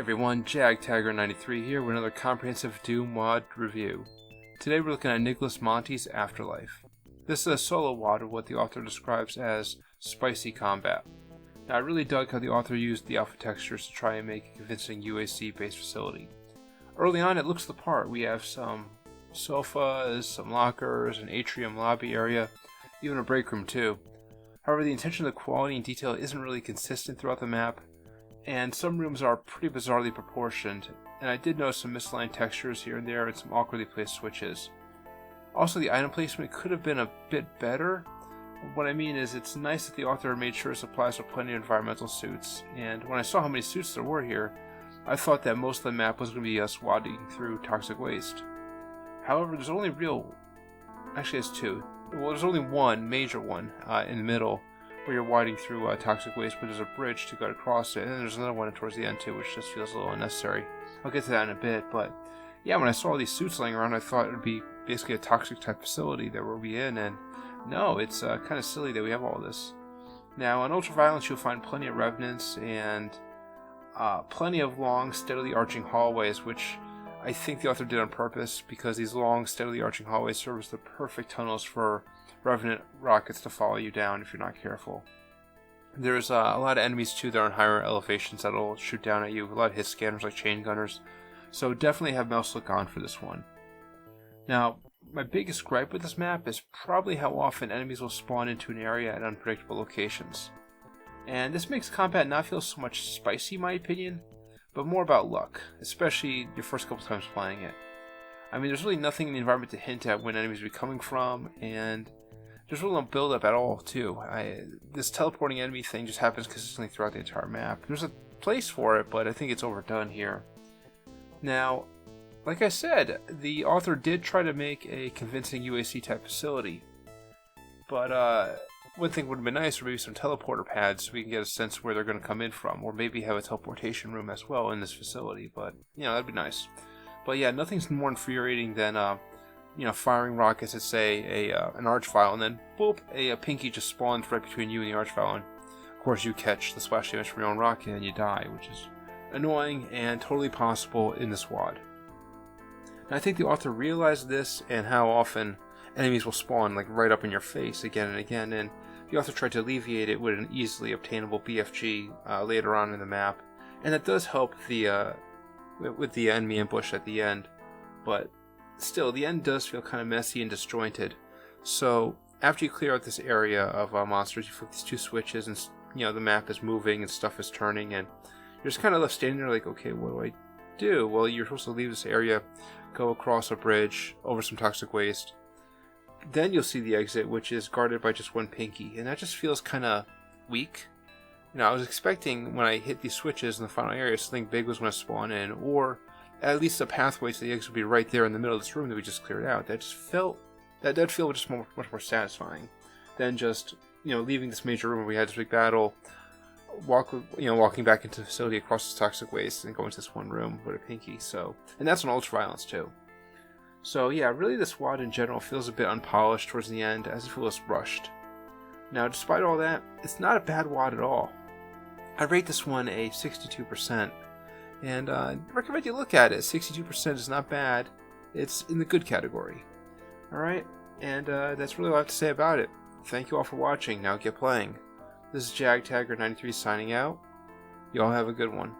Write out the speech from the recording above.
everyone, Jag Taggart 93 here with another comprehensive Doom WOD review. Today we're looking at Monti's Afterlife. This is a solo WOD of what the author describes as spicy combat. Now I really dug how the author used the alpha textures to try and make a convincing UAC based facility. Early on it looks the part. We have some sofas, some lockers, an atrium lobby area, even a break room too. However, the intention of the quality and detail isn't really consistent throughout the map, and some rooms are pretty bizarrely proportioned, and I did notice some misaligned textures here and there and some awkwardly placed switches. Also, the item placement could have been a bit better. What I mean is, it's nice that the author made sure supplies with plenty of environmental suits, and when I saw how many suits there were here, I thought that most of the map was going to be us wadding through toxic waste. However, there's only there's two. Well, there's only one major one in the middle, where you're wading through toxic waste, but there's a bridge to go across it, and then there's another one towards the end too, which just feels a little unnecessary. I'll get to that in a bit, but yeah, when I saw all these suits laying around, I thought it would be basically a toxic type facility that we'll be in, and no, it's kind of silly that we have all this. Now, on Ultraviolence, you'll find plenty of revenants and plenty of long, steadily arching hallways, which I think the author did on purpose, because these long, steadily arching hallways serve as the perfect tunnels for Revenant rockets to follow you down if you're not careful. There's a lot of enemies too that are on higher elevations that'll shoot down at you. A lot of hit scanners like chain gunners. So definitely have mouse look on for this one. Now, my biggest gripe with this map is probably how often enemies will spawn into an area at unpredictable locations. And this makes combat not feel so much spicy in my opinion, but more about luck, especially your first couple times playing it. I mean, there's really nothing in the environment to hint at when enemies will be coming from, and there's really no build up at all, too. This teleporting enemy thing just happens consistently throughout the entire map. There's a place for it, but I think it's overdone here. Now, like I said, the author did try to make a convincing UAC type facility, but one thing would have been nice would maybe some teleporter pads so we can get a sense where they're going to come in from, or maybe have a teleportation room as well in this facility, but, that'd be nice. But yeah, nothing's more infuriating than firing rockets at, say, an archvile, and then boop, a pinky just spawns right between you and the archvile, and of course you catch the splash damage from your own rocket and you die, which is annoying and totally possible in this WOD. And I think the author realized this and how often enemies will spawn like right up in your face again and again, and the author tried to alleviate it with an easily obtainable BFG later on in the map, and that does help with the enemy ambush at the end, but still, the end does feel kind of messy and disjointed. So after you clear out this area of monsters, you flip these two switches, and the map is moving and stuff is turning, and you're just kind of left standing there like, okay, what do I do? Well, you're supposed to leave this area, go across a bridge, over some toxic waste. Then you'll see the exit, which is guarded by just one pinky, and that just feels kind of weak. I was expecting when I hit these switches in the final area, something big was going to spawn in, or at least the pathway to the exit would be right there in the middle of this room that we just cleared out. That just felt, that did feel just much more satisfying than just, leaving this major room where we had this big battle, walking back into the facility across this toxic waste and going to this one room with a pinky. So, and that's on Ultraviolence too. So yeah, really this WOD in general feels a bit unpolished towards the end, as if it was rushed. Now, despite all that, it's not a bad WOD at all. I rate this one a 62%, and I recommend you look at it. 62% is not bad. It's in the good category. Alright, and that's really all I have to say about it. Thank you all for watching. Now get playing. This is Jag Taggart 93 signing out. You all have a good one.